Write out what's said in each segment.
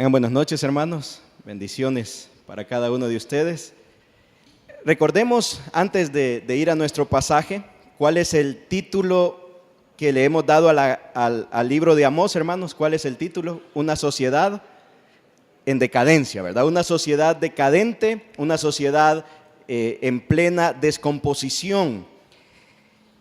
Tengan buenas noches, hermanos. Bendiciones para cada uno de ustedes. Recordemos, antes de ir a nuestro pasaje, cuál es el título que le hemos dado al libro de Amós, hermanos. ¿Cuál es el título? Una sociedad en decadencia, ¿verdad? Una sociedad decadente, una sociedad en plena descomposición.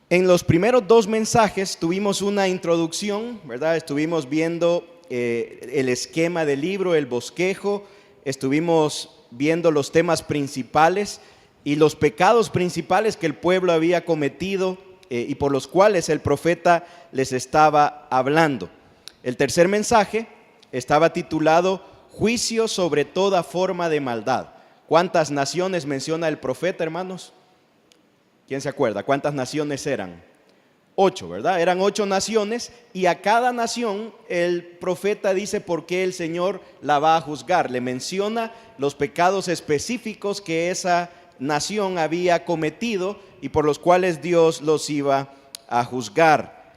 En los primeros dos mensajes tuvimos una introducción, ¿verdad? Estuvimos viendo el esquema del libro, el bosquejo, estuvimos viendo los temas principales y los pecados principales que el pueblo había cometido y por los cuales el profeta les estaba hablando. El tercer mensaje estaba titulado Juicio sobre toda forma de maldad. ¿Cuántas naciones menciona el profeta, hermanos? ¿Quién se acuerda? ¿Cuántas naciones eran? 8, ¿verdad? Eran 8 naciones y a cada nación el profeta dice por qué el Señor la va a juzgar. Le menciona los pecados específicos que esa nación había cometido y por los cuales Dios los iba a juzgar.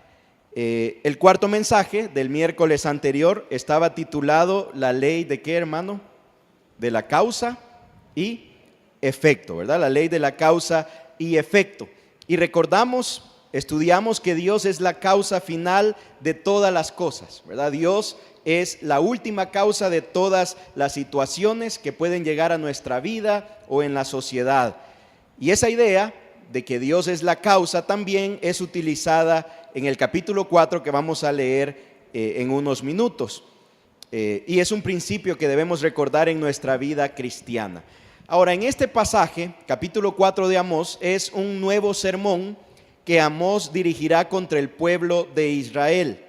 El cuarto mensaje del miércoles anterior estaba titulado la ley de ¿qué, hermano? De la causa y efecto, ¿verdad? La ley de la causa y efecto. Y recordamos, estudiamos que Dios es la causa final de todas las cosas, ¿verdad? Dios es la última causa de todas las situaciones que pueden llegar a nuestra vida o en la sociedad. Y esa idea de que Dios es la causa también es utilizada en el capítulo 4 que vamos a leer en unos minutos. Y es un principio que debemos recordar en nuestra vida cristiana. Ahora, en este pasaje, capítulo 4 de Amós, es un nuevo sermón que Amós dirigirá contra el pueblo de Israel.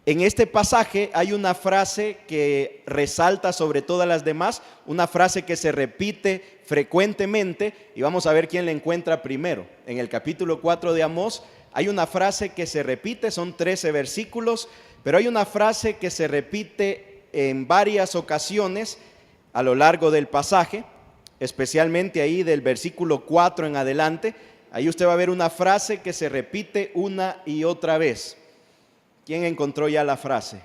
En este pasaje hay una frase que resalta sobre todas las demás, una frase que se repite frecuentemente y vamos a ver quién la encuentra primero. En el capítulo 4 de Amós hay una frase que se repite, son 13 versículos, pero hay una frase que se repite en varias ocasiones a lo largo del pasaje, especialmente ahí del versículo 4 en adelante. Ahí usted va a ver una frase que se repite una y otra vez. ¿Quién encontró ya la frase?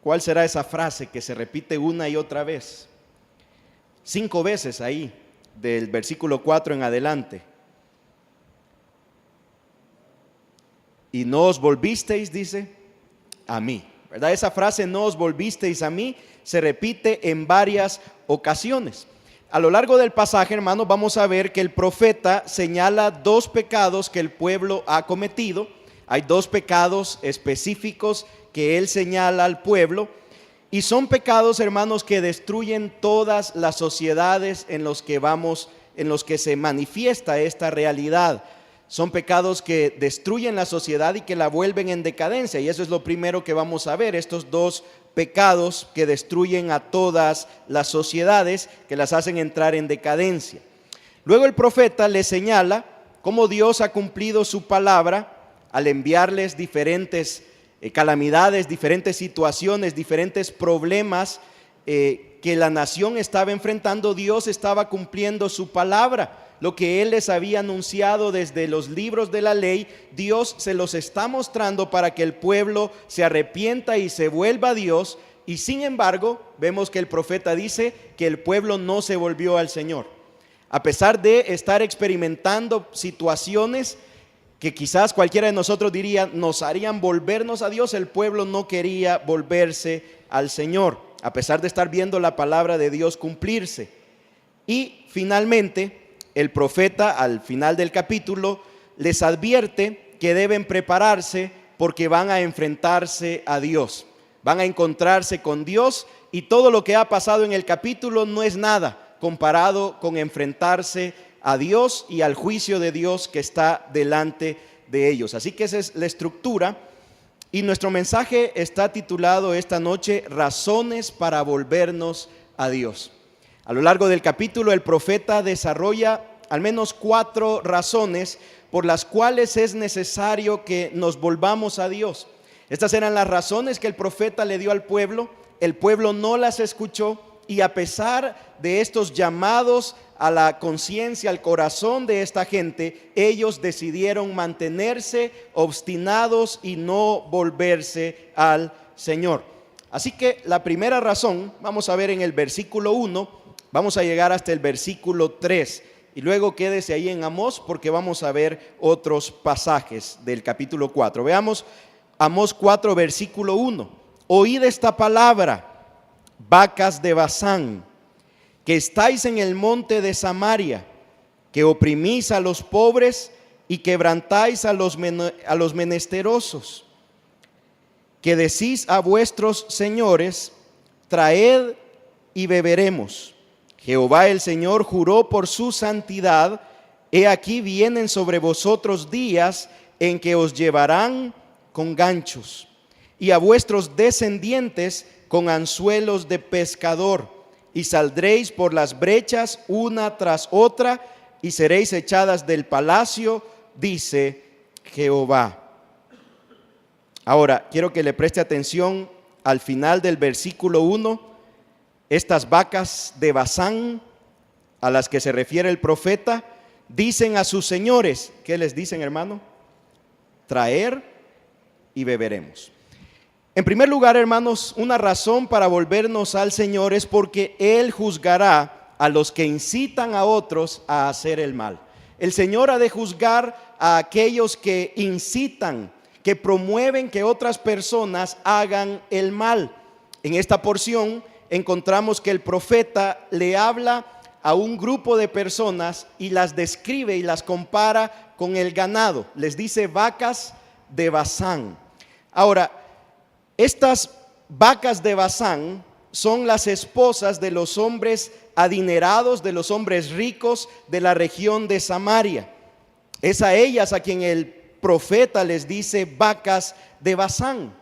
¿Cuál será esa frase que se repite una y otra vez? 5 veces ahí, del versículo 4 en adelante. Y no os volvisteis, dice, a mí, ¿verdad? Esa frase, no os volvisteis a mí, se repite en varias ocasiones. A lo largo del pasaje, hermanos, vamos a ver que el profeta señala 2 pecados que el pueblo ha cometido. Hay 2 pecados específicos que él señala al pueblo y son pecados, hermanos, que destruyen todas las sociedades en los que se manifiesta esta realidad. Son pecados que destruyen la sociedad y que la vuelven en decadencia, y eso es lo primero que vamos a ver, estos 2 pecados que destruyen a todas las sociedades, que las hacen entrar en decadencia. Luego el profeta les señala cómo Dios ha cumplido su palabra al enviarles diferentes calamidades, diferentes situaciones, diferentes problemas que la nación estaba enfrentando. Dios estaba cumpliendo su palabra. Lo que Él les había anunciado desde los libros de la ley, Dios se los está mostrando para que el pueblo se arrepienta y se vuelva a Dios. Y sin embargo, vemos que el profeta dice que el pueblo no se volvió al Señor. A pesar de estar experimentando situaciones que quizás cualquiera de nosotros diría nos harían volvernos a Dios, el pueblo no quería volverse al Señor, a pesar de estar viendo la palabra de Dios cumplirse. Y finalmente, el profeta al final del capítulo les advierte que deben prepararse porque van a enfrentarse a Dios, van a encontrarse con Dios, y todo lo que ha pasado en el capítulo no es nada comparado con enfrentarse a Dios y al juicio de Dios que está delante de ellos. Así que esa es la estructura, y nuestro mensaje está titulado esta noche Razones para volvernos a Dios. A lo largo del capítulo el profeta desarrolla al menos 4 razones por las cuales es necesario que nos volvamos a Dios. Estas eran las razones que el profeta le dio al pueblo. El pueblo no las escuchó y a pesar de estos llamados a la conciencia, al corazón de esta gente, ellos decidieron mantenerse obstinados y no volverse al Señor. Así que la primera razón, vamos a ver en el versículo 1, vamos a llegar hasta el versículo 3 y luego quédese ahí en Amós porque vamos a ver otros pasajes del capítulo 4. Veamos Amós 4, versículo 1. Oíd esta palabra, vacas de Basán, que estáis en el monte de Samaria, que oprimís a los pobres y quebrantáis a los menesterosos, que decís a vuestros señores, traed y beberemos. Jehová el Señor juró por su santidad, he aquí vienen sobre vosotros días en que os llevarán con ganchos, y a vuestros descendientes con anzuelos de pescador, y saldréis por las brechas una tras otra, y seréis echadas del palacio, dice Jehová. Ahora, quiero que le preste atención al final del versículo 1. Estas vacas de Basán, a las que se refiere el profeta, dicen a sus señores, ¿qué les dicen, hermano? Traer y beberemos. En primer lugar, hermanos, una razón para volvernos al Señor es porque Él juzgará a los que incitan a otros a hacer el mal. El Señor ha de juzgar a aquellos que incitan, que promueven que otras personas hagan el mal. En esta porción encontramos que el profeta le habla a un grupo de personas y las describe y las compara con el ganado. Les dice vacas de Basán. Ahora, estas vacas de Basán son las esposas de los hombres adinerados, de los hombres ricos de la región de Samaria. Es a ellas a quien el profeta les dice vacas de Basán.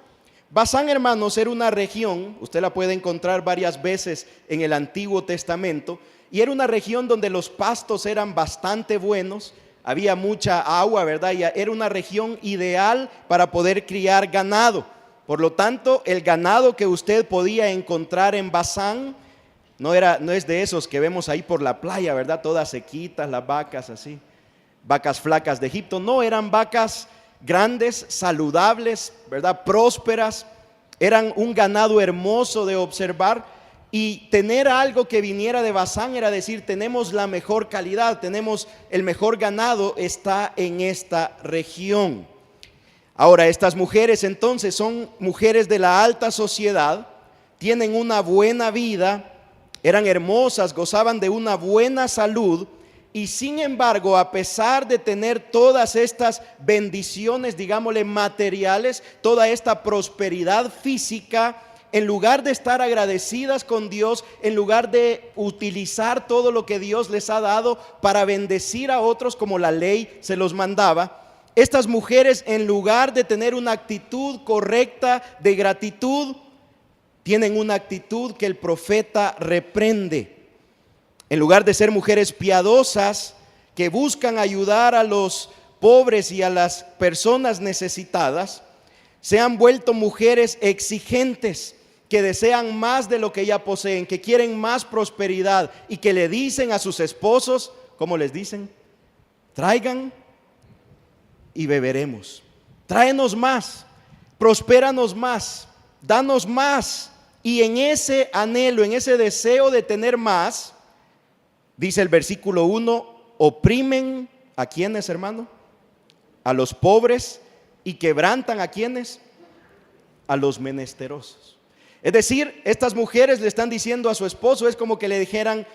Basán, hermanos, era una región, usted la puede encontrar varias veces en el Antiguo Testamento, y era una región donde los pastos eran bastante buenos, había mucha agua, ¿verdad? Y era una región ideal para poder criar ganado. Por lo tanto, el ganado que usted podía encontrar en Basán no es de esos que vemos ahí por la playa, ¿verdad? Todas sequitas, las vacas así, vacas flacas de Egipto. No, eran vacas grandes, saludables, ¿verdad? Prósperas. Eran un ganado hermoso de observar, y tener algo que viniera de Basán era decir, tenemos la mejor calidad, tenemos el mejor ganado, está en esta región. Ahora, estas mujeres entonces son mujeres de la alta sociedad, tienen una buena vida, eran hermosas, gozaban de una buena salud, y sin embargo, a pesar de tener todas estas bendiciones, digámosle materiales, toda esta prosperidad física, en lugar de estar agradecidas con Dios, en lugar de utilizar todo lo que Dios les ha dado para bendecir a otros como la ley se los mandaba, estas mujeres, en lugar de tener una actitud correcta de gratitud, tienen una actitud que el profeta reprende. En lugar de ser mujeres piadosas que buscan ayudar a los pobres y a las personas necesitadas, se han vuelto mujeres exigentes que desean más de lo que ya poseen, que quieren más prosperidad y que le dicen a sus esposos, ¿cómo les dicen? Traigan y beberemos. Tráenos más, prospéranos más, danos más. Y en ese anhelo, en ese deseo de tener más, dice el versículo 1, oprimen a quienes, hermano, a los pobres, y quebrantan a quienes, a los menesterosos. Es decir, estas mujeres le están diciendo a su esposo, es como que le dijeran,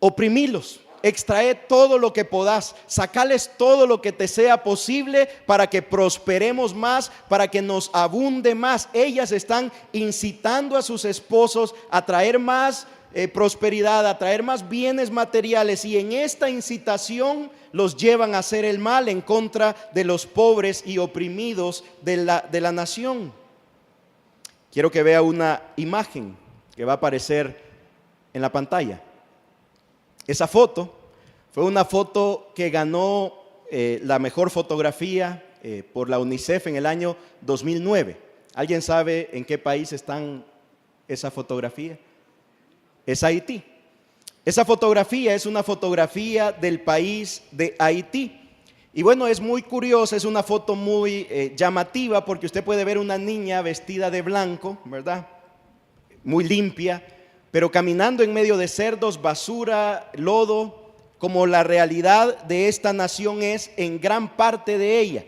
oprimilos, extrae todo lo que podás, sacales todo lo que te sea posible para que prosperemos más, para que nos abunde más. Ellas están incitando a sus esposos a traer más prosperidad, a traer más bienes materiales, y en esta incitación los llevan a hacer el mal en contra de los pobres y oprimidos de la nación. Quiero que vea una imagen que va a aparecer en la pantalla. Esa foto fue una foto que ganó la mejor fotografía por la UNICEF en el año 2009. ¿Alguien sabe en qué país está esa fotografía? Es Haití. Esa fotografía es una fotografía del país de Haití. Y bueno, es muy curiosa, es una foto muy llamativa porque usted puede ver una niña vestida de blanco, ¿verdad? Muy limpia, pero caminando en medio de cerdos, basura, lodo, como la realidad de esta nación es en gran parte de ella.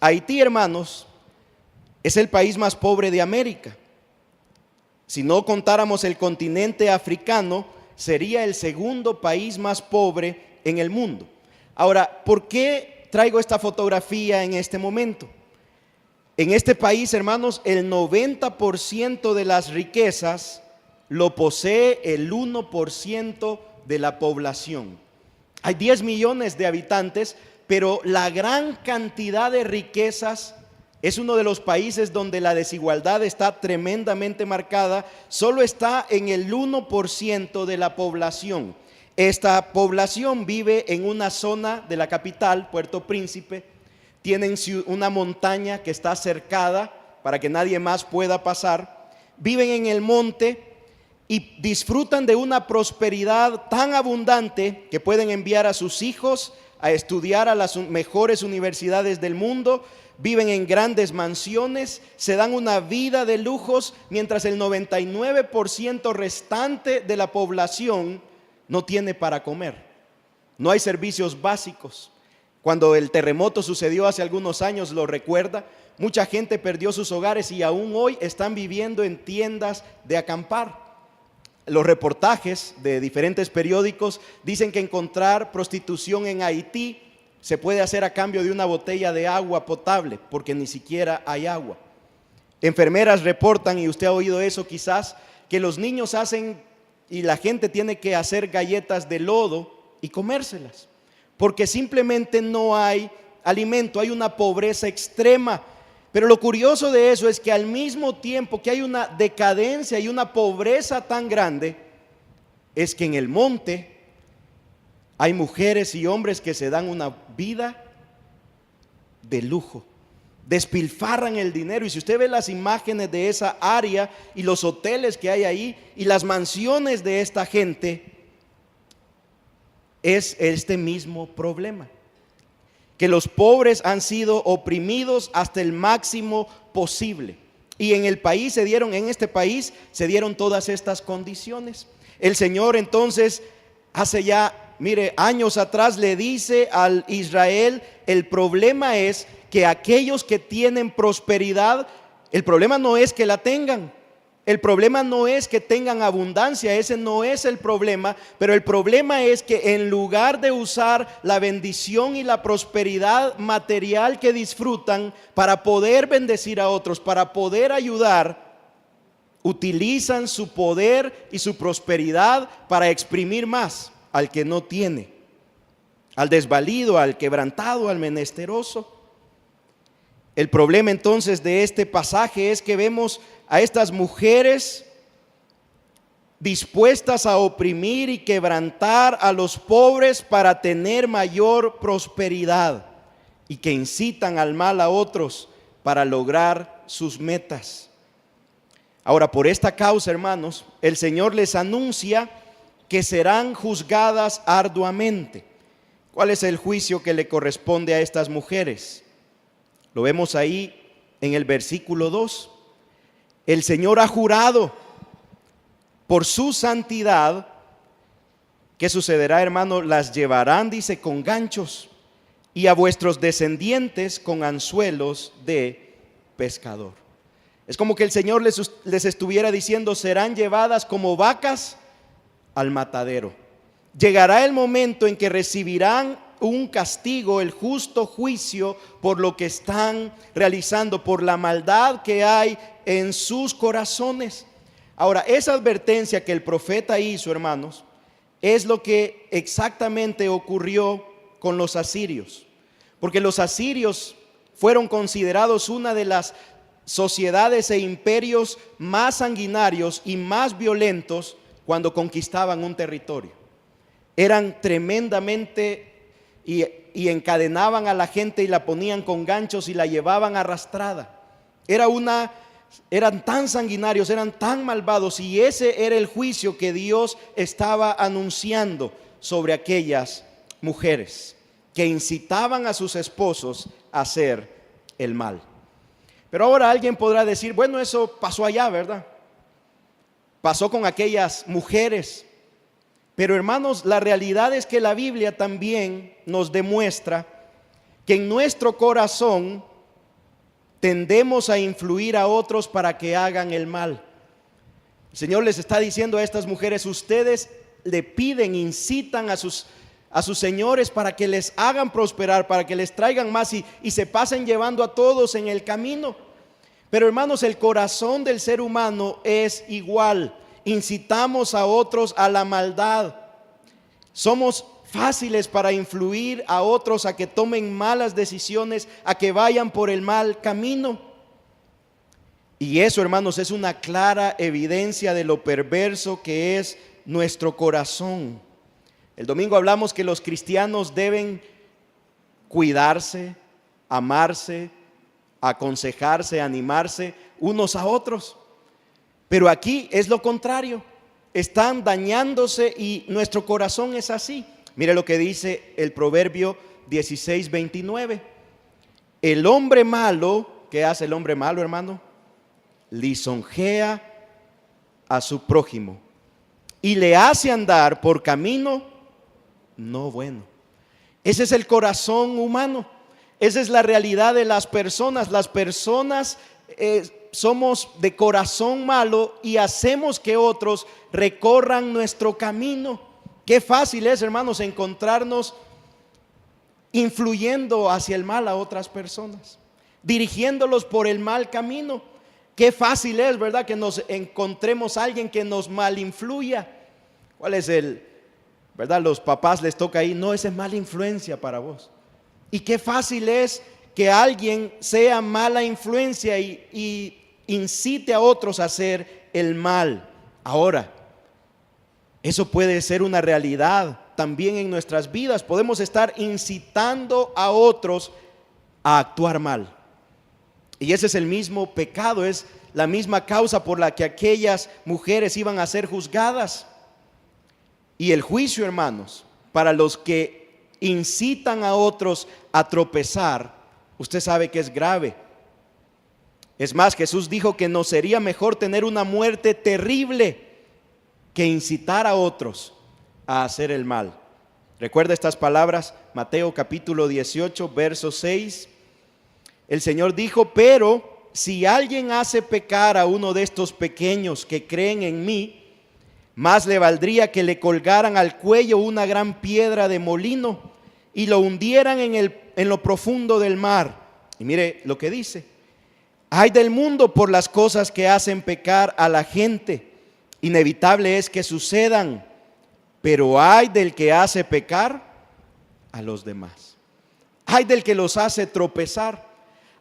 Haití, hermanos, es el país más pobre de América. Si no contáramos el continente africano, sería el segundo país más pobre en el mundo. Ahora, ¿por qué traigo esta fotografía en este momento? En este país, hermanos, el 90% de las riquezas lo posee el 1% de la población. Hay 10 millones de habitantes, pero la gran cantidad de riquezas es uno de los países donde la desigualdad está tremendamente marcada. Solo está en el 1% de la población. Esta población vive en una zona de la capital, Puerto Príncipe. Tienen una montaña que está cercada para que nadie más pueda pasar. Viven en el monte y disfrutan de una prosperidad tan abundante que pueden enviar a sus hijos a estudiar a las mejores universidades del mundo. Viven en grandes mansiones, se dan una vida de lujos, mientras el 99% restante de la población no tiene para comer. No hay servicios básicos. Cuando el terremoto sucedió hace algunos años, lo recuerda, mucha gente perdió sus hogares y aún hoy están viviendo en tiendas de acampar. Los reportajes de diferentes periódicos dicen que encontrar prostitución en Haití se puede hacer a cambio de una botella de agua potable, porque ni siquiera hay agua. Enfermeras reportan, y usted ha oído eso quizás, que los niños hacen y la gente tiene que hacer galletas de lodo y comérselas, porque simplemente no hay alimento, hay una pobreza extrema. Pero lo curioso de eso es que al mismo tiempo que hay una decadencia y una pobreza tan grande, es que en el monte hay mujeres y hombres que se dan una vida de lujo, despilfarran el dinero. Y si usted ve las imágenes de esa área y los hoteles que hay ahí y las mansiones de esta gente, es este mismo problema, que los pobres han sido oprimidos hasta el máximo posible. Y en este país se dieron todas estas condiciones. El Señor entonces hace ya, años atrás le dice al Israel: el problema es que aquellos que tienen prosperidad, el problema no es que la tengan, el problema no es que tengan abundancia, ese no es el problema, pero el problema es que en lugar de usar la bendición y la prosperidad material que disfrutan para poder bendecir a otros, para poder ayudar, utilizan su poder y su prosperidad para exprimir más al que no tiene, al desvalido, al quebrantado, al menesteroso. El problema entonces de este pasaje es que vemos a estas mujeres dispuestas a oprimir y quebrantar a los pobres para tener mayor prosperidad, y que incitan al mal a otros para lograr sus metas. Ahora, por esta causa, hermanos, el Señor les anuncia que serán juzgadas arduamente. ¿Cuál es el juicio que le corresponde a estas mujeres? Lo vemos ahí en el versículo 2. El Señor ha jurado por su santidad. ¿Qué sucederá, hermano? Las llevarán, dice, con ganchos, y a vuestros descendientes con anzuelos de pescador. Es como que el Señor les estuviera diciendo: serán llevadas como vacas al matadero. Llegará el momento en que recibirán un castigo, el justo juicio por lo que están realizando, por la maldad que hay en sus corazones. Ahora, esa advertencia que el profeta hizo, hermanos, es lo que exactamente ocurrió con los asirios, porque los asirios fueron considerados una de las sociedades e imperios más sanguinarios y más violentos cuando conquistaban un territorio. Eran tremendamente y encadenaban a la gente y la ponían con ganchos y la llevaban arrastrada. Era una eran tan sanguinarios, eran tan malvados, y ese era el juicio que Dios estaba anunciando sobre aquellas mujeres que incitaban a sus esposos a hacer el mal. Pero ahora alguien podrá decir, bueno, eso pasó allá, ¿verdad? Pasó con aquellas mujeres. Pero hermanos, la realidad es que la Biblia también nos demuestra que en nuestro corazón tendemos a influir a otros para que hagan el mal. El Señor les está diciendo a estas mujeres, ustedes le piden, incitan a sus señores para que les hagan prosperar, para que les traigan más y se pasen llevando a todos en el camino. Pero hermanos, el corazón del ser humano es igual. Incitamos a otros a la maldad. Somos fáciles para influir a otros a que tomen malas decisiones, a que vayan por el mal camino. Y eso, hermanos, es una clara evidencia de lo perverso que es nuestro corazón. El domingo hablamos que los cristianos deben cuidarse, amarse, aconsejarse, animarse unos a otros. Pero aquí es lo contrario. Están dañándose y nuestro corazón es así. Mire lo que dice el Proverbio 16:29. El hombre malo, ¿qué hace el hombre malo, hermano? Lisonjea a su prójimo y le hace andar por camino no bueno. Ese es el corazón humano. Esa es la realidad de las personas. Las personas somos de corazón malo y hacemos que otros recorran nuestro camino. Qué fácil es, hermanos, encontrarnos influyendo hacia el mal a otras personas, dirigiéndolos por el mal camino. Qué fácil es, ¿verdad?, que nos encontremos a alguien que nos mal influya. ¿Cuál es verdad? Los papás les toca ahí, no, esa es mala influencia para vos. Y qué fácil es que alguien sea mala influencia y incite a otros a hacer el mal. Ahora, eso puede ser una realidad también en nuestras vidas. Podemos estar incitando a otros a actuar mal. Y ese es el mismo pecado, es la misma causa por la que aquellas mujeres iban a ser juzgadas. Y el juicio, hermanos, para los que incitan a otros a tropezar, usted sabe que es grave. Es más, Jesús dijo que nos sería mejor tener una muerte terrible que incitar a otros a hacer el mal. Recuerda estas palabras, Mateo capítulo 18, verso 6. El Señor dijo, pero si alguien hace pecar a uno de estos pequeños que creen en mí, más le valdría que le colgaran al cuello una gran piedra de molino y lo hundieran en lo profundo del mar. Y mire lo que dice: ay del mundo por las cosas que hacen pecar a la gente, inevitable es que sucedan, pero ay del que hace pecar a los demás. Ay del que los hace tropezar,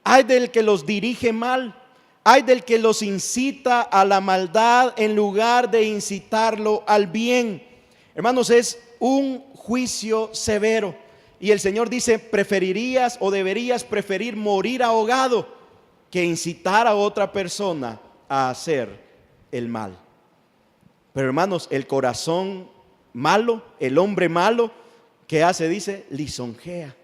ay del que los dirige mal, ay del que los incita a la maldad en lugar de incitarlo al bien. Hermanos, es un juicio severo. Y el Señor dice, preferirías o deberías preferir morir ahogado que incitar a otra persona a hacer el mal. Pero hermanos, el corazón malo, el hombre malo, ¿qué hace? Dice, lisonjea.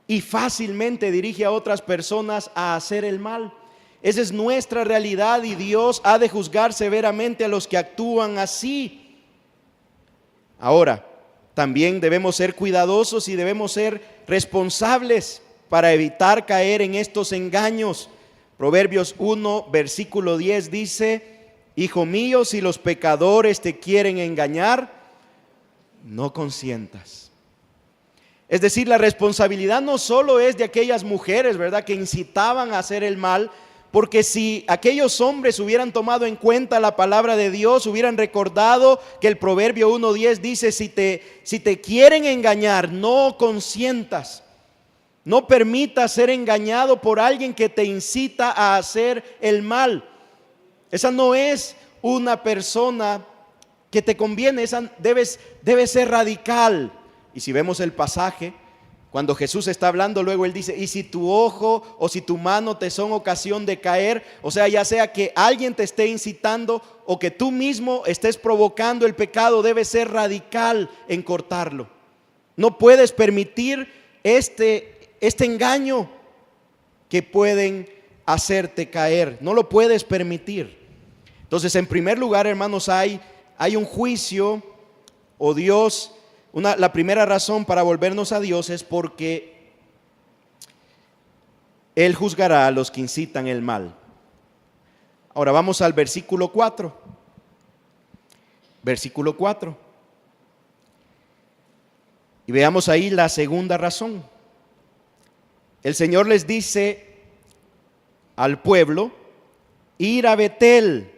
Y fácilmente dirige a otras personas a hacer el mal. Esa es nuestra realidad y Dios ha de juzgar severamente a los que actúan así. Ahora, también debemos ser cuidadosos y debemos ser responsables para evitar caer en estos engaños. Proverbios 1, versículo 10 dice, hijo mío, si los pecadores te quieren engañar, no consientas. Es decir, la responsabilidad no solo es de aquellas mujeres, ¿verdad?, que incitaban a hacer el mal, porque si aquellos hombres hubieran tomado en cuenta la palabra de Dios, hubieran recordado que el Proverbio 1:10 dice, si te quieren engañar, no consientas. No permitas ser engañado por alguien que te incita a hacer el mal. Esa no es una persona que te conviene, esa debe ser radical. Y si vemos el pasaje, Cuando Jesús está hablando, luego Él dice, y si tu ojo o si tu mano te son ocasión de caer, o sea, ya sea que alguien te esté incitando o que tú mismo estés provocando el pecado, debes ser radical en cortarlo. No puedes permitir este engaño que pueden hacerte caer. No lo puedes permitir. Entonces, en primer lugar, hermanos, hay un juicio, o Dios, la primera razón para volvernos a Dios es porque Él juzgará a los que incitan el mal. Ahora vamos al versículo 4. Versículo 4. Y veamos ahí la segunda razón. El Señor les dice al pueblo, ir a Betel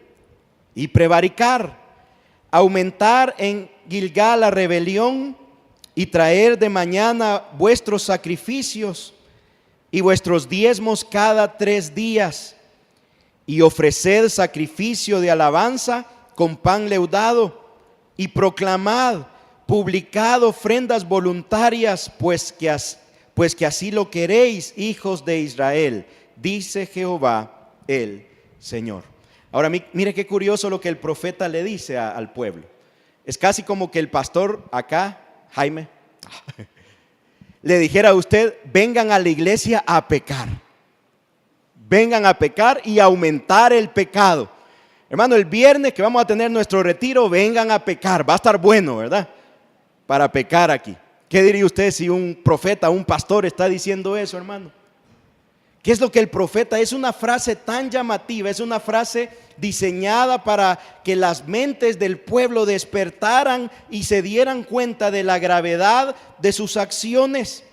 y prevaricar, aumentar en Gilgal la rebelión y traer de mañana vuestros sacrificios y vuestros diezmos cada 3 días y ofreced sacrificio de alabanza con pan leudado y proclamad, publicad ofrendas voluntarias, pues que así lo queréis, hijos de Israel, dice Jehová el Señor. Ahora mire qué curioso lo que el profeta le dice al pueblo. Es casi como que el pastor acá, Jaime, le dijera a usted, vengan a la iglesia a pecar. Vengan a pecar y aumentar el pecado. Hermano, el viernes que vamos a tener nuestro retiro, vengan a pecar. Va a estar bueno, ¿verdad? Para pecar aquí. ¿Qué diría usted si un profeta, un pastor está diciendo eso, hermano? ¿Qué es lo que el profeta? Es una frase tan llamativa, es una frase diseñada para que las mentes del pueblo despertaran y se dieran cuenta de la gravedad de sus acciones.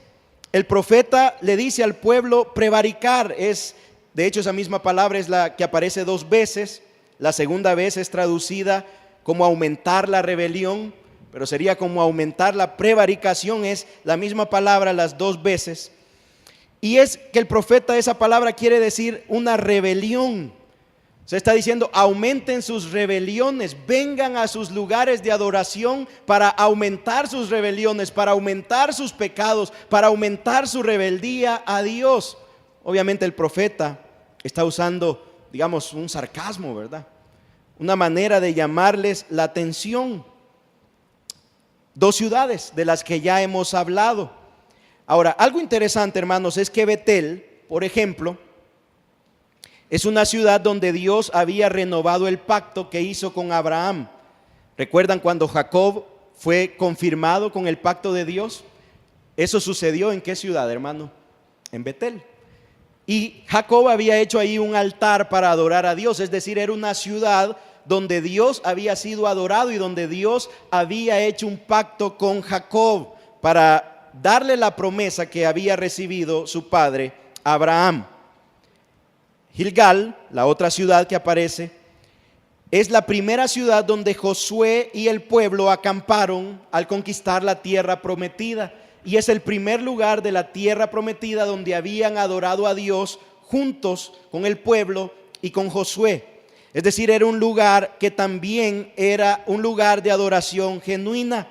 El profeta le dice al pueblo prevaricar, de hecho esa misma palabra es la que aparece 2 veces. La segunda vez es traducida como aumentar la rebelión, pero sería como aumentar la prevaricación, es la misma palabra las 2 veces. Y es que el profeta, esa palabra quiere decir una rebelión. Se está diciendo, aumenten sus rebeliones, vengan a sus lugares de adoración para aumentar sus rebeliones, para aumentar sus pecados, para aumentar su rebeldía a Dios. Obviamente el profeta está usando, digamos, un sarcasmo, ¿verdad? Una manera de llamarles la atención. 2 ciudades de las que ya hemos hablado. Ahora, algo interesante, hermanos, es que Betel, por ejemplo, es una ciudad donde Dios había renovado el pacto que hizo con Abraham. ¿Recuerdan cuando Jacob fue confirmado con el pacto de Dios? Eso sucedió ¿en qué ciudad, hermano? En Betel. Y Jacob había hecho ahí un altar para adorar a Dios, es decir, era una ciudad donde Dios había sido adorado y donde Dios había hecho un pacto con Jacob para darle la promesa que había recibido su padre Abraham. Gilgal, la otra ciudad que aparece, es la primera ciudad donde Josué y el pueblo acamparon al conquistar la tierra prometida. Y es el primer lugar de la tierra prometida donde habían adorado a Dios juntos con el pueblo y con Josué. Es decir, era un lugar que también era un lugar de adoración genuina.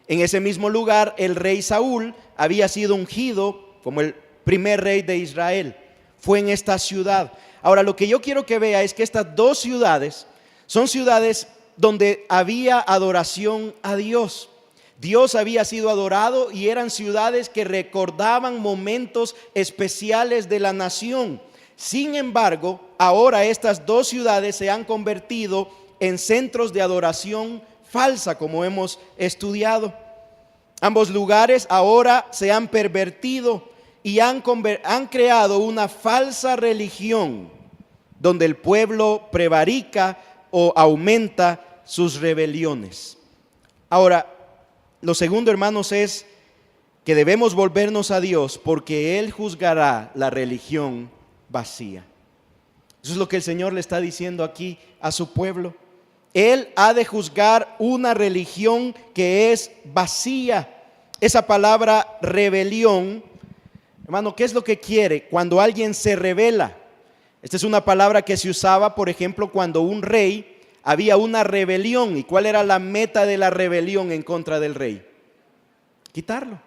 En ese mismo lugar el rey Saúl había sido ungido como el primer rey de Israel. Fue en esta ciudad. Ahora lo que yo quiero que vea es que estas 2 ciudades son ciudades donde había adoración a Dios. Dios había sido adorado y eran ciudades que recordaban momentos especiales de la nación. Sin embargo, ahora estas 2 ciudades se han convertido en centros de adoración falsa, como hemos estudiado. Ambos lugares ahora se han pervertido y han creado una falsa religión donde el pueblo prevarica o aumenta sus rebeliones. Ahora, lo segundo, hermanos, es que debemos volvernos a Dios porque Él juzgará la religión vacía. Eso es lo que el Señor le está diciendo aquí a su pueblo. Él ha de juzgar una religión que es vacía. Esa palabra rebelión, hermano, ¿qué es lo que quiere? Cuando alguien se rebela. Esta es una palabra que se usaba, por ejemplo, cuando un rey había una rebelión. ¿Y cuál era la meta de la rebelión en contra del rey? Quitarlo.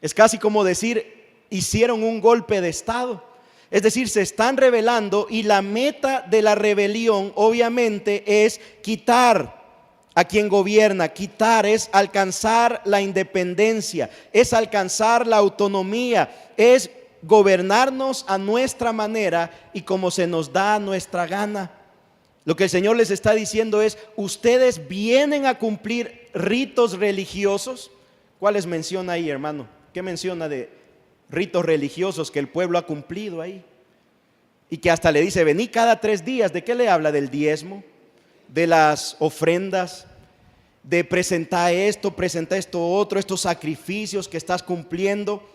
Es casi como decir, hicieron un golpe de estado. Es decir, se están rebelando y la meta de la rebelión obviamente es quitar a quien gobierna. Quitar es alcanzar la independencia, es alcanzar la autonomía, es gobernarnos a nuestra manera y como se nos da a nuestra gana. Lo que el Señor les está diciendo es, ustedes vienen a cumplir ritos religiosos. ¿Cuáles menciona ahí, hermano? ¿Qué menciona de ritos religiosos que el pueblo ha cumplido ahí? Y que hasta le dice, vení cada 3 días. ¿De qué le habla? Del diezmo, de las ofrendas, de presentar esto otro, estos sacrificios que estás cumpliendo.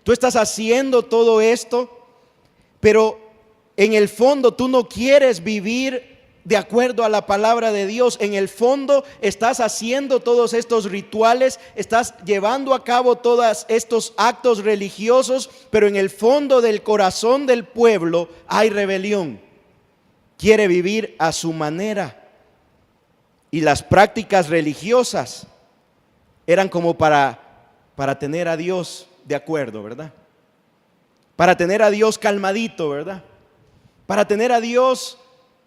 Tú estás haciendo todo esto, pero en el fondo tú no quieres vivir de acuerdo a la palabra de Dios. En el fondo estás haciendo todos estos rituales, estás llevando a cabo todos estos actos religiosos, pero en el fondo del corazón del pueblo hay rebelión. Quiere vivir a su manera. Y las prácticas religiosas eran como para tener a Dios de acuerdo, ¿verdad? Para tener a Dios calmadito, ¿verdad? Para tener a Dios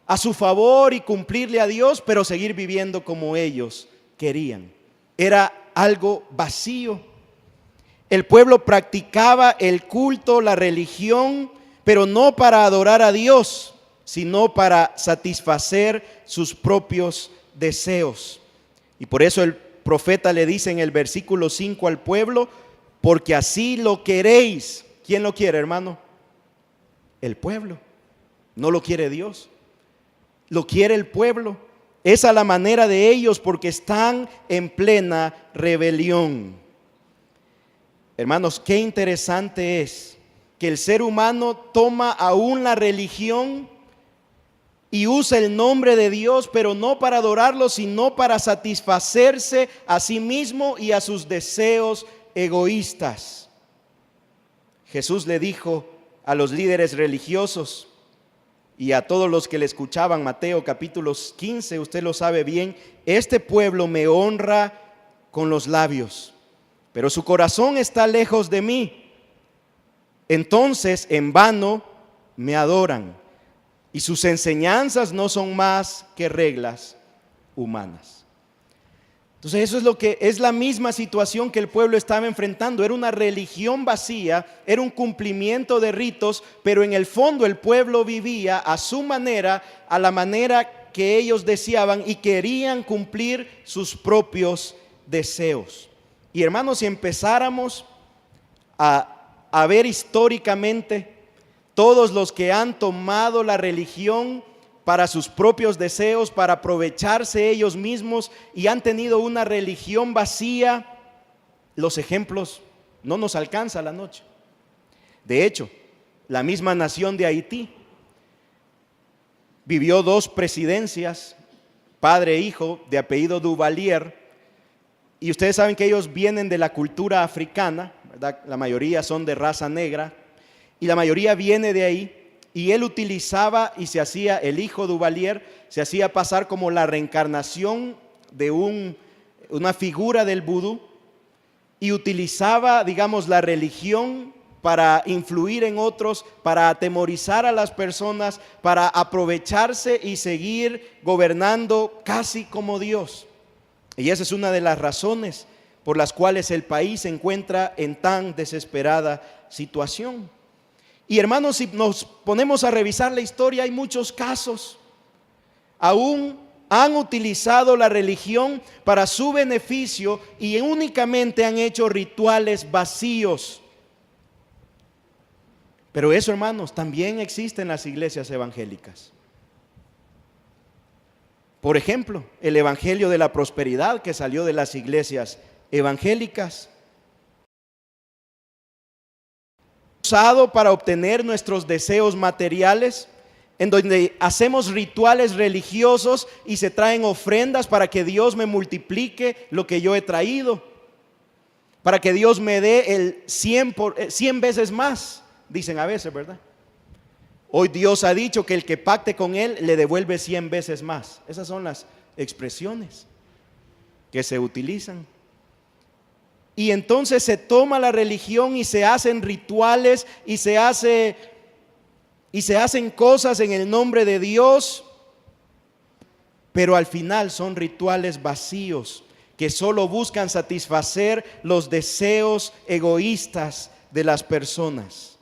a su favor y cumplirle a Dios, pero seguir viviendo como ellos querían. Era algo vacío. El pueblo practicaba el culto, la religión, pero no para adorar a Dios, sino para satisfacer sus propios deseos. Y por eso el profeta le dice en el versículo 5 al pueblo, porque así lo queréis. ¿Quién lo quiere, hermano? El pueblo. No lo quiere Dios. Lo quiere el pueblo. Es a la manera de ellos porque están en plena rebelión. Hermanos, qué interesante es que el ser humano toma aún la religión y usa el nombre de Dios, pero no para adorarlo, sino para satisfacerse a sí mismo y a sus deseos egoístas. Jesús le dijo a los líderes religiosos y a todos los que le escuchaban, Mateo capítulo 15, usted lo sabe bien, este pueblo me honra con los labios, pero su corazón está lejos de mí. Entonces en vano me adoran y sus enseñanzas no son más que reglas humanas. Entonces eso es lo que es la misma situación que el pueblo estaba enfrentando. Era una religión vacía, era un cumplimiento de ritos, pero en el fondo el pueblo vivía a su manera, a la manera que ellos deseaban y querían cumplir sus propios deseos. Y hermanos, si empezáramos a ver históricamente todos los que han tomado la religión para sus propios deseos, para aprovecharse ellos mismos y han tenido una religión vacía, los ejemplos no nos alcanza la noche. De hecho, la misma nación de Haití vivió 2 presidencias, padre e hijo, de apellido Duvalier, y ustedes saben que ellos vienen de la cultura africana, ¿verdad? La mayoría son de raza negra y la mayoría viene de ahí. Y él utilizaba y se hacía, el hijo Duvalier, se hacía pasar como la reencarnación de una figura del vudú y utilizaba, digamos, la religión para influir en otros, para atemorizar a las personas, para aprovecharse y seguir gobernando casi como Dios. Y esa es una de las razones por las cuales el país se encuentra en tan desesperada situación. Y hermanos, si nos ponemos a revisar la historia, hay muchos casos. Aún han utilizado la religión para su beneficio y únicamente han hecho rituales vacíos. Pero eso, hermanos, también existe en las iglesias evangélicas. Por ejemplo, el evangelio de la prosperidad que salió de las iglesias evangélicas, usado para obtener nuestros deseos materiales, en donde hacemos rituales religiosos y se traen ofrendas para que Dios me multiplique lo que yo he traído, para que Dios me dé el 100 veces más, dicen a veces, ¿verdad? Hoy Dios ha dicho que el que pacte con Él le devuelve 100 veces más. Esas son las expresiones que se utilizan. y entonces se toma la religión y se hacen rituales y se hacen cosas en el nombre de Dios, pero al final son rituales vacíos que solo buscan satisfacer los deseos egoístas de las personas.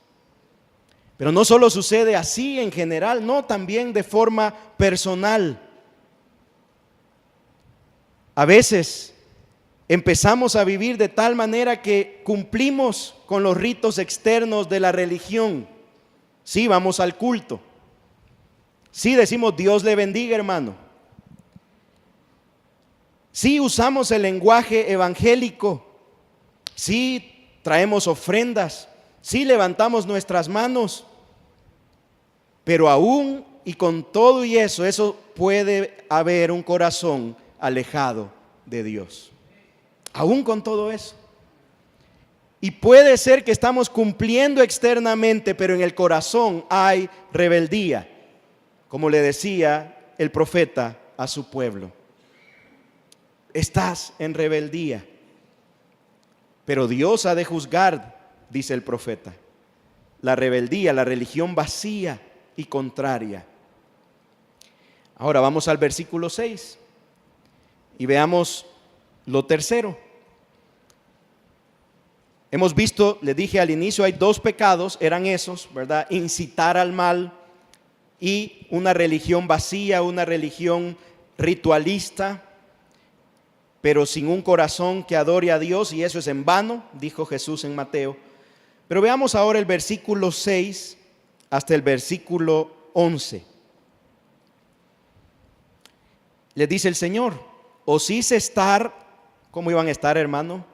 Pero no solo sucede así en general, no, también de forma personal. A veces empezamos a vivir de tal manera que cumplimos con los ritos externos de la religión. Sí, vamos al culto. Sí, decimos Dios le bendiga, hermano. Sí, usamos el lenguaje evangélico. Sí, traemos ofrendas. Sí, levantamos nuestras manos. Pero aún y con todo y eso puede haber un corazón alejado de Dios. Aún con todo eso. Y puede ser que estamos cumpliendo externamente, pero en el corazón hay rebeldía, como le decía el profeta a su pueblo. Estás en rebeldía, pero Dios ha de juzgar, dice el profeta, la rebeldía, la religión vacía y contraria. Ahora vamos al versículo 6 y veamos lo tercero. Hemos visto, le dije al inicio, hay dos pecados, eran esos, ¿verdad? Incitar al mal y una religión vacía, una religión ritualista, pero sin un corazón que adore a Dios, y eso es en vano, dijo Jesús en Mateo. Pero veamos ahora el versículo 6 hasta el versículo 11. Les dice el Señor: os hice estar, ¿cómo iban a estar, hermano?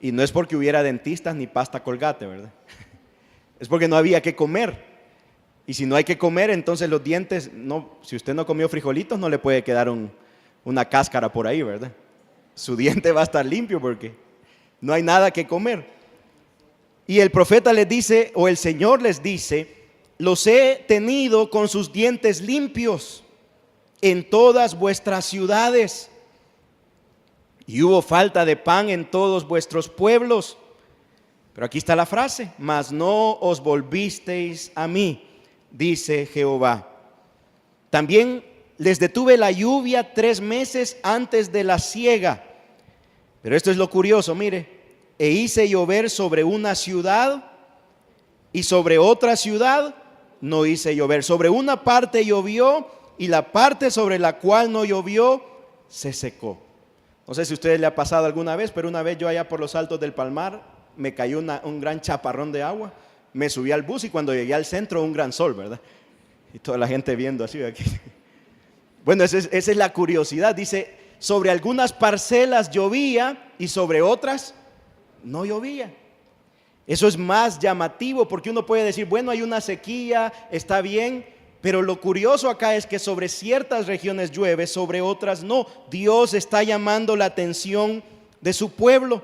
Y no es porque hubiera dentistas ni pasta Colgate, ¿verdad? Es porque no había que comer. Y si no hay que comer, entonces los dientes, no, si usted no comió frijolitos, no le puede quedar una cáscara por ahí, ¿verdad? Su diente va a estar limpio porque no hay nada que comer. Y el profeta les dice, o el Señor les dice: los he tenido con sus dientes limpios en todas vuestras ciudades, y hubo falta de pan en todos vuestros pueblos. Pero aquí está la frase: mas no os volvisteis a mí, dice Jehová. También les detuve la lluvia 3 meses antes de la siega. Pero esto es lo curioso, mire: e hice llover sobre una ciudad y sobre otra ciudad no hice llover. Sobre una parte llovió y la parte sobre la cual no llovió se secó. No sé si a ustedes le ha pasado alguna vez, pero una vez yo allá por los altos del Palmar me cayó un gran chaparrón de agua. Me subí al bus y cuando llegué al centro un gran sol, ¿verdad? Y toda la gente viendo así aquí. Bueno, esa es la curiosidad. Dice, sobre algunas parcelas llovía y sobre otras no llovía. Eso es más llamativo porque uno puede decir, bueno, hay una sequía, está bien. Pero lo curioso acá es que sobre ciertas regiones llueve, sobre otras no. Dios está llamando la atención de su pueblo.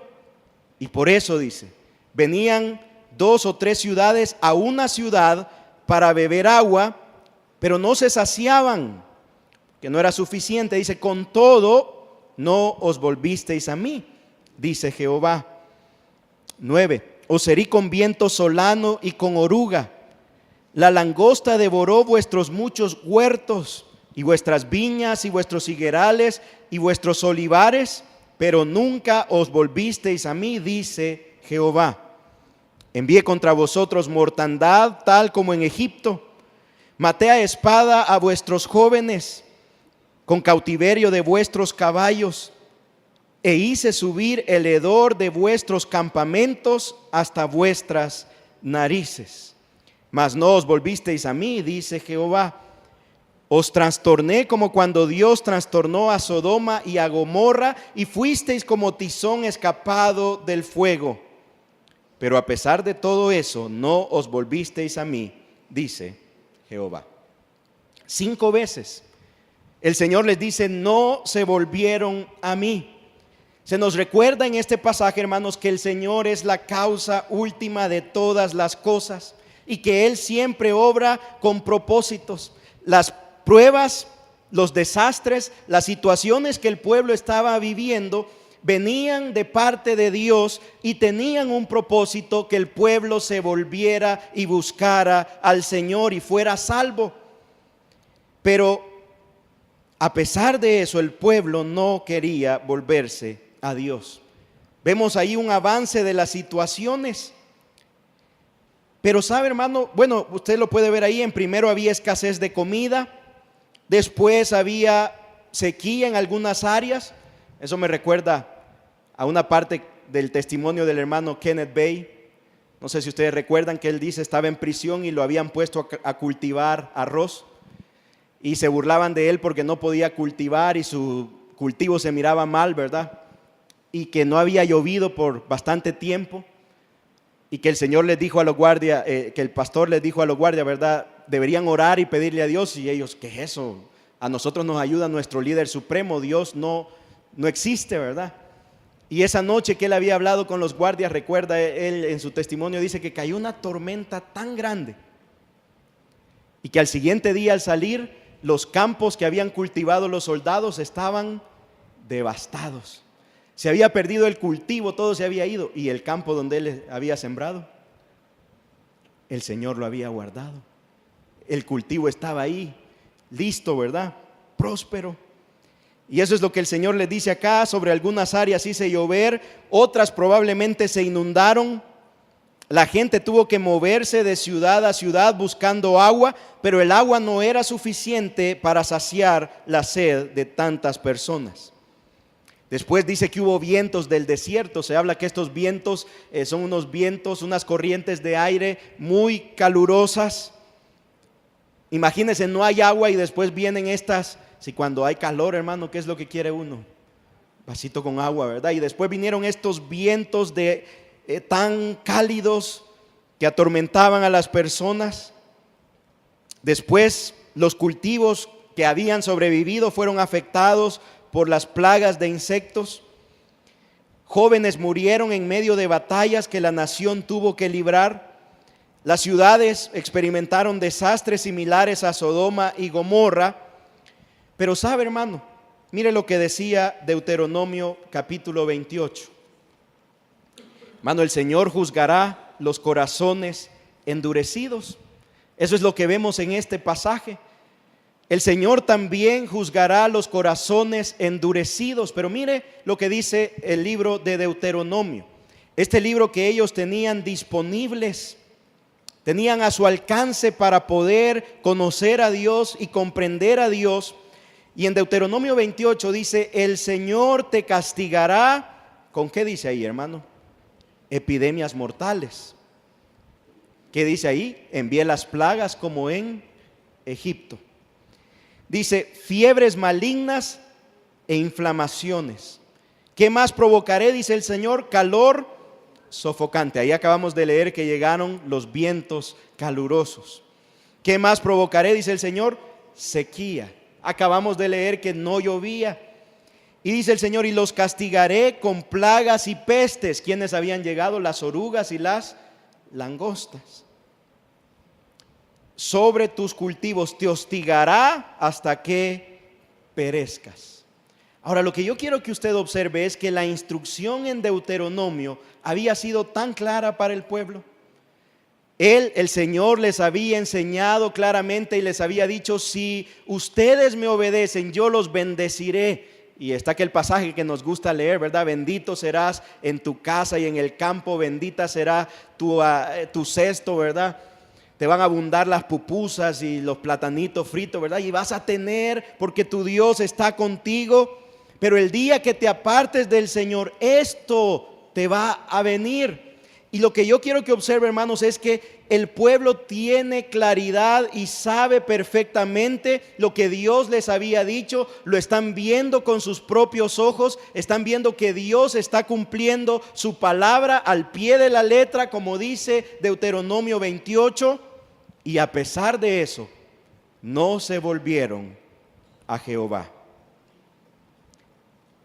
Y por eso dice, venían 2 o 3 ciudades a una ciudad para beber agua, pero no se saciaban, que no era suficiente. Dice, con todo no os volvisteis a mí, dice Jehová. 9, os herí con viento solano y con oruga. La langosta devoró vuestros muchos huertos y vuestras viñas y vuestros higuerales y vuestros olivares, pero nunca os volvisteis a mí, dice Jehová. Envié contra vosotros mortandad tal como en Egipto. Maté a espada a vuestros jóvenes con cautiverio de vuestros caballos, e hice subir el hedor de vuestros campamentos hasta vuestras narices. Mas no os volvisteis a mí, dice Jehová. Os trastorné como cuando Dios trastornó a Sodoma y a Gomorra, y fuisteis como tizón escapado del fuego. Pero a pesar de todo eso, no os volvisteis a mí, dice Jehová. 5 veces el Señor les dice, no se volvieron a mí. Se nos recuerda en este pasaje, hermanos, que el Señor es la causa última de todas las cosas y que Él siempre obra con propósitos. Las pruebas, los desastres, las situaciones que el pueblo estaba viviendo venían de parte de Dios y tenían un propósito: que el pueblo se volviera y buscara al Señor y fuera salvo. Pero a pesar de eso, el pueblo no quería volverse a Dios. Vemos ahí un avance de las situaciones. Pero sabe, hermano, bueno, usted lo puede ver ahí. En primero había escasez de comida, después había sequía en algunas áreas. Eso me recuerda a una parte del testimonio del hermano Kenneth Bay. No sé si ustedes recuerdan que él dice: estaba en prisión y lo habían puesto a cultivar arroz, y se burlaban de él porque no podía cultivar y su cultivo se miraba mal, ¿verdad? Y que no había llovido por bastante tiempo, y que el Señor les dijo a los guardias, que el pastor les dijo a los guardias, ¿verdad?, deberían orar y pedirle a Dios. Y ellos: ¿qué es eso? A nosotros nos ayuda nuestro líder supremo, Dios no existe, ¿verdad? Y esa noche que él había hablado con los guardias, recuerda él en su testimonio, dice que cayó una tormenta tan grande y que al siguiente día, al salir, los campos que habían cultivado los soldados estaban devastados. Se había perdido el cultivo, todo se había ido, y el campo donde él había sembrado, el Señor lo había guardado. El cultivo estaba ahí, listo, ¿verdad?, próspero. Y eso es lo que el Señor les dice acá: sobre algunas áreas hice llover, otras probablemente se inundaron. La gente tuvo que moverse de ciudad a ciudad buscando agua, pero el agua no era suficiente para saciar la sed de tantas personas. Después dice que hubo vientos del desierto. Se habla que estos vientos son unos vientos, unas corrientes de aire muy calurosas. Imagínense, no hay agua y después vienen estas. Si cuando hay calor, hermano, ¿qué es lo que quiere uno? Vasito con agua, ¿verdad? Y después vinieron estos vientos tan cálidos que atormentaban a las personas. Después los cultivos que habían sobrevivido fueron afectados por las plagas de insectos. Jóvenes murieron en medio de batallas que la nación tuvo que librar. Las ciudades experimentaron desastres similares a Sodoma y Gomorra. Pero sabe, hermano, mire lo que decía Deuteronomio capítulo 28. Hermano, el Señor juzgará los corazones endurecidos. Eso es lo que vemos en este pasaje. El Señor también juzgará los corazones endurecidos. Pero mire lo que dice el libro de Deuteronomio. Este libro que ellos tenían disponibles, tenían a su alcance para poder conocer a Dios y comprender a Dios. Y en Deuteronomio 28 dice: el Señor te castigará. ¿Con qué dice ahí, hermano? Epidemias mortales. ¿Qué dice ahí? Envié las plagas como en Egipto. Dice: fiebres malignas e inflamaciones. ¿Qué más provocaré? Dice el Señor: calor sofocante. Ahí acabamos de leer que llegaron los vientos calurosos. ¿Qué más provocaré? Dice el Señor: sequía. Acabamos de leer que no llovía. Y dice el Señor: y los castigaré con plagas y pestes. ¿Quiénes habían llegado? Las orugas y las langostas. Sobre tus cultivos te hostigará hasta que perezcas. Ahora, lo que yo quiero que usted observe es que la instrucción en Deuteronomio había sido tan clara para el pueblo. El Señor les había enseñado claramente y les había dicho: si ustedes me obedecen, yo los bendeciré. Y está aquel pasaje que nos gusta leer, ¿verdad? Bendito serás en tu casa y en el campo, bendita será tu cesto, ¿verdad? Te van a abundar las pupusas y los platanitos fritos, ¿verdad? Y vas a tener, porque tu Dios está contigo. Pero el día que te apartes del Señor, esto te va a venir. Y lo que yo quiero que observe, hermanos, es que el pueblo tiene claridad y sabe perfectamente lo que Dios les había dicho. Lo están viendo con sus propios ojos. Están viendo que Dios está cumpliendo su palabra al pie de la letra, como dice Deuteronomio 28. Y a pesar de eso, no se volvieron a Jehová.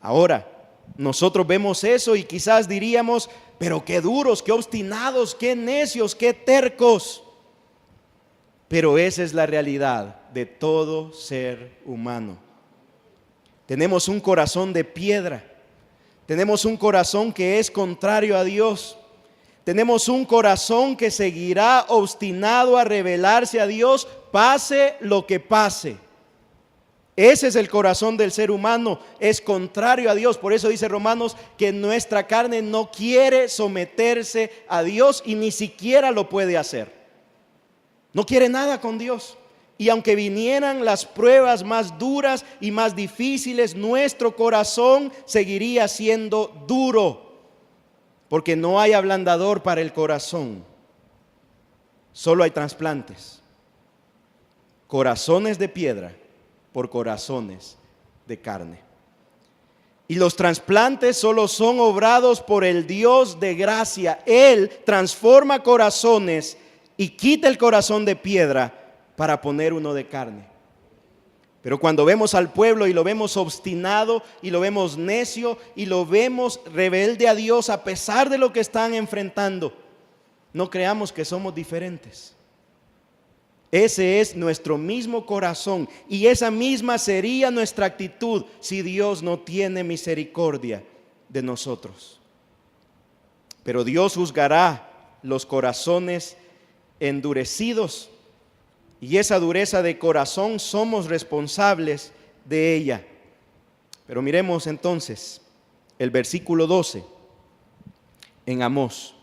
Ahora, nosotros vemos eso y quizás diríamos: pero qué duros, qué obstinados, qué necios, qué tercos. Pero esa es la realidad de todo ser humano. Tenemos un corazón de piedra. Tenemos un corazón que es contrario a Dios. Tenemos un corazón que seguirá obstinado a rebelarse a Dios, pase lo que pase. Ese es el corazón del ser humano, es contrario a Dios. Por eso dice Romanos que nuestra carne no quiere someterse a Dios y ni siquiera lo puede hacer. No quiere nada con Dios. Y aunque vinieran las pruebas más duras y más difíciles, nuestro corazón seguiría siendo duro, porque no hay ablandador para el corazón. Solo hay trasplantes. Corazones de piedra por corazones de carne. Y los trasplantes solo son obrados por el Dios de gracia. Él transforma corazones y quita el corazón de piedra para poner uno de carne. Pero cuando vemos al pueblo y lo vemos obstinado y lo vemos necio y lo vemos rebelde a Dios a pesar de lo que están enfrentando, no creamos que somos diferentes. Ese es nuestro mismo corazón y esa misma sería nuestra actitud si Dios no tiene misericordia de nosotros. Pero Dios juzgará los corazones endurecidos y esa dureza de corazón somos responsables de ella. Pero miremos entonces el versículo 12 en Amós.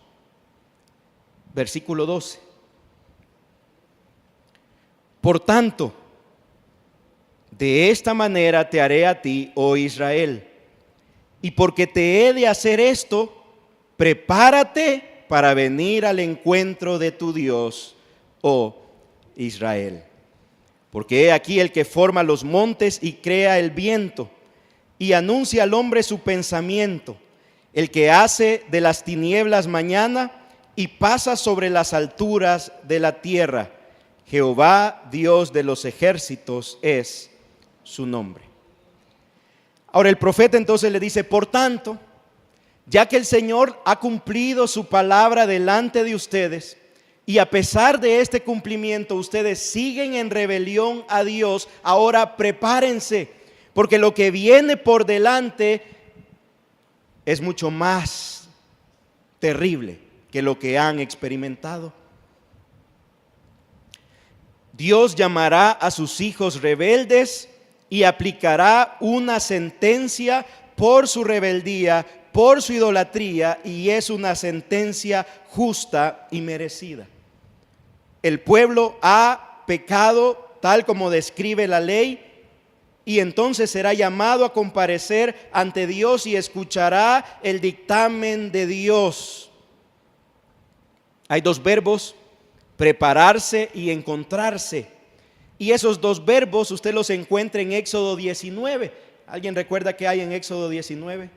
Versículo 12. Por tanto, de esta manera te haré a ti, oh Israel, y porque te he de hacer esto, prepárate para venir al encuentro de tu Dios, oh Israel. Porque he aquí el que forma los montes y crea el viento, y anuncia al hombre su pensamiento, el que hace de las tinieblas mañana y pasa sobre las alturas de la tierra. Jehová, Dios de los ejércitos, es su nombre. Ahora el profeta entonces le dice, por tanto, ya que el Señor ha cumplido su palabra delante de ustedes, y a pesar de este cumplimiento ustedes siguen en rebelión a Dios, ahora prepárense, porque lo que viene por delante es mucho más terrible que lo que han experimentado. Dios llamará a sus hijos rebeldes y aplicará una sentencia por su rebeldía, por su idolatría, y es una sentencia justa y merecida. El pueblo ha pecado tal como describe la ley, y entonces será llamado a comparecer ante Dios y escuchará el dictamen de Dios. Hay dos verbos: prepararse y encontrarse. Y esos dos verbos usted los encuentra en Éxodo 19. ¿Alguien recuerda qué hay en Éxodo 19?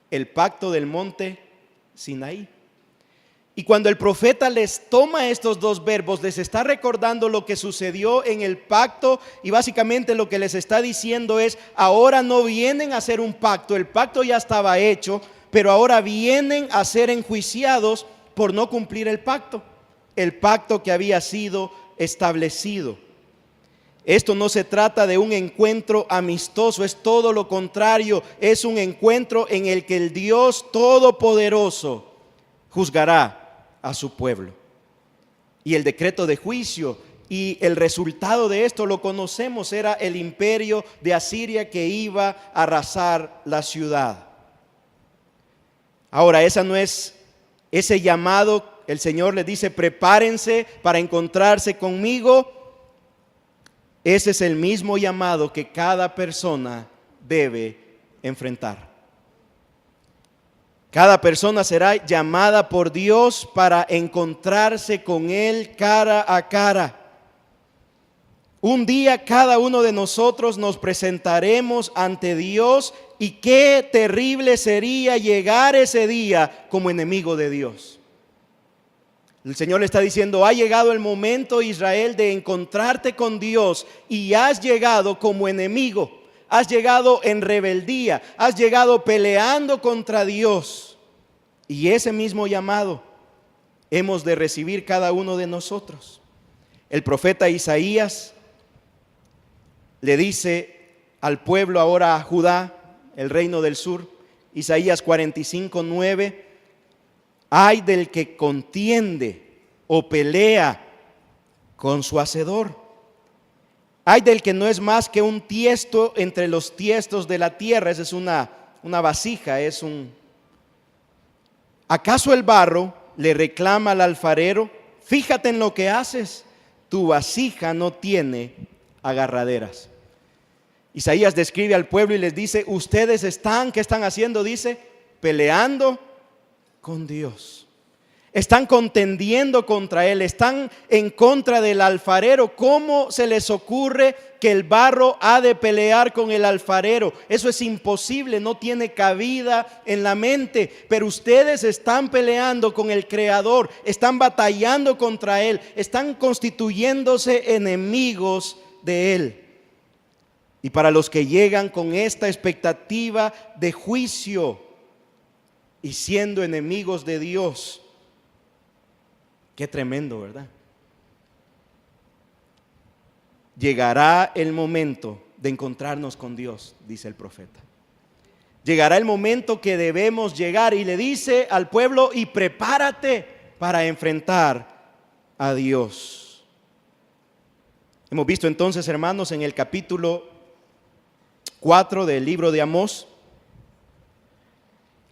El pacto del monte Sinaí. Y cuando el profeta les toma estos dos verbos, les está recordando lo que sucedió en el pacto, y básicamente lo que les está diciendo es: ahora no vienen a hacer un pacto, el pacto ya estaba hecho, pero ahora vienen a ser enjuiciados por no cumplir el pacto que había sido establecido. Esto no se trata de un encuentro amistoso, es todo lo contrario, es un encuentro en el que el Dios Todopoderoso juzgará a su pueblo. Y el decreto de juicio y el resultado de esto lo conocemos, era el imperio de Asiria que iba a arrasar la ciudad. Ahora, esa no es ese llamado. El Señor les dice: prepárense para encontrarse conmigo. Ese es el mismo llamado que cada persona debe enfrentar. Cada persona será llamada por Dios para encontrarse con Él cara a cara. Un día cada uno de nosotros nos presentaremos ante Dios, y qué terrible sería llegar ese día como enemigo de Dios. El Señor le está diciendo: ha llegado el momento, Israel, de encontrarte con Dios, y has llegado como enemigo, has llegado en rebeldía, has llegado peleando contra Dios. Y ese mismo llamado hemos de recibir cada uno de nosotros. El profeta Isaías le dice al pueblo, ahora a Judá, el reino del sur, Isaías 45:9, ay del que contiende o pelea con su hacedor. Ay del que no es más que un tiesto entre los tiestos de la tierra. Esa es una vasija, ¿Acaso el barro le reclama al alfarero? Fíjate en lo que haces, tu vasija no tiene agarraderas. Isaías describe al pueblo y les dice, ustedes ¿qué están haciendo? Dice, peleando con Dios. Están contendiendo contra Él, están en contra del alfarero. ¿Cómo se les ocurre que el barro ha de pelear con el alfarero? Eso es imposible, no tiene cabida en la mente. Pero ustedes están peleando con el Creador, están batallando contra Él, están constituyéndose enemigos de Él. Y para los que llegan con esta expectativa de juicio y siendo enemigos de Dios, qué tremendo, ¿verdad? Llegará el momento de encontrarnos con Dios, dice el profeta. Llegará el momento que debemos llegar, y le dice al pueblo, y prepárate para enfrentar a Dios. Hemos visto entonces, hermanos, en el capítulo 4 del libro de Amós,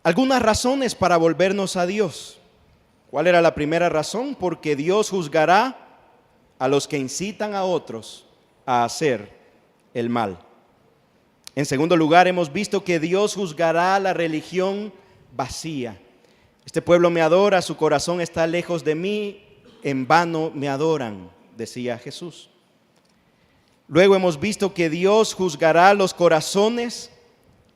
algunas razones para volvernos a Dios. ¿Cuál era la primera razón? Porque Dios juzgará a los que incitan a otros a hacer el mal. En segundo lugar, hemos visto que Dios juzgará la religión vacía. Este pueblo me adora, su corazón está lejos de mí, en vano me adoran, decía Jesús. Luego hemos visto que Dios juzgará los corazones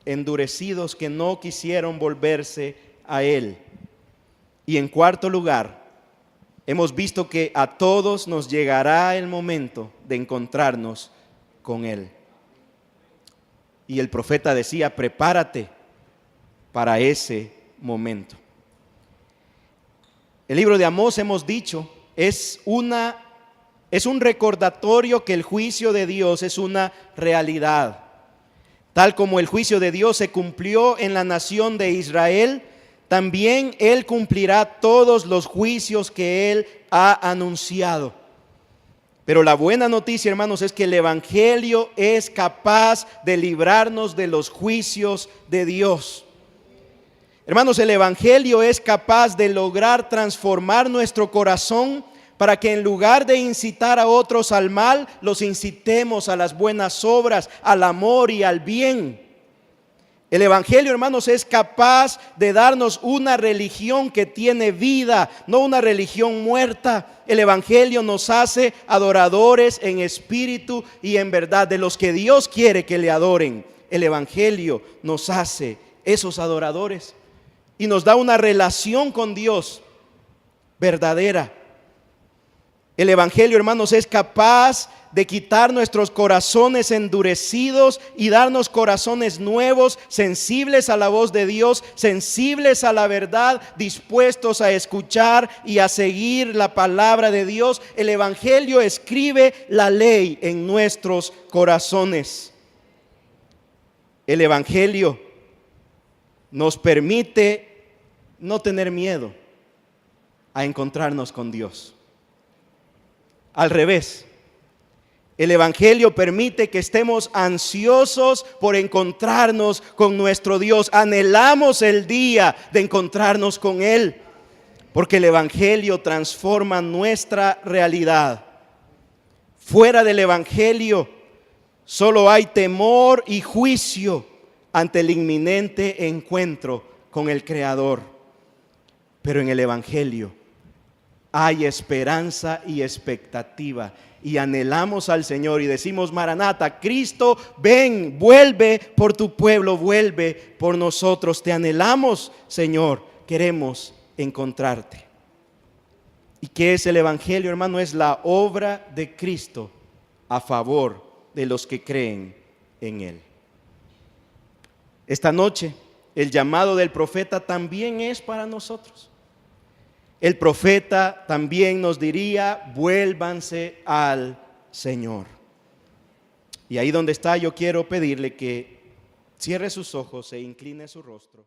endurecidos que no quisieron volverse a Él. Y en cuarto lugar, hemos visto que a todos nos llegará el momento de encontrarnos con Él. Y el profeta decía, prepárate para ese momento. El libro de Amós, hemos dicho, es un recordatorio que el juicio de Dios es una realidad. Tal como el juicio de Dios se cumplió en la nación de Israel, también Él cumplirá todos los juicios que Él ha anunciado. Pero la buena noticia, hermanos, es que el Evangelio es capaz de librarnos de los juicios de Dios. Hermanos, el Evangelio es capaz de lograr transformar nuestro corazón para que en lugar de incitar a otros al mal, los incitemos a las buenas obras, al amor y al bien. El Evangelio, hermanos, es capaz de darnos una religión que tiene vida, no una religión muerta. El Evangelio nos hace adoradores en espíritu y en verdad, de los que Dios quiere que le adoren. El Evangelio nos hace esos adoradores y nos da una relación con Dios verdadera. El Evangelio, hermanos, es capaz de quitar nuestros corazones endurecidos y darnos corazones nuevos, sensibles a la voz de Dios, sensibles a la verdad, dispuestos a escuchar y a seguir la palabra de Dios. El Evangelio escribe la ley en nuestros corazones. El Evangelio nos permite no tener miedo a encontrarnos con Dios. Al revés, el Evangelio permite que estemos ansiosos por encontrarnos con nuestro Dios. Anhelamos el día de encontrarnos con Él, porque el Evangelio transforma nuestra realidad. Fuera del Evangelio solo hay temor y juicio ante el inminente encuentro con el Creador. Pero en el Evangelio hay esperanza y expectativa, y anhelamos al Señor y decimos, Maranata, Cristo, ven, vuelve por tu pueblo, vuelve por nosotros. Te anhelamos, Señor, queremos encontrarte. ¿Y qué es el Evangelio, hermano? Es la obra de Cristo a favor de los que creen en Él. Esta noche, el llamado del profeta también es para nosotros. El profeta también nos diría, vuélvanse al Señor. Y ahí donde está, yo quiero pedirle que cierre sus ojos e incline su rostro.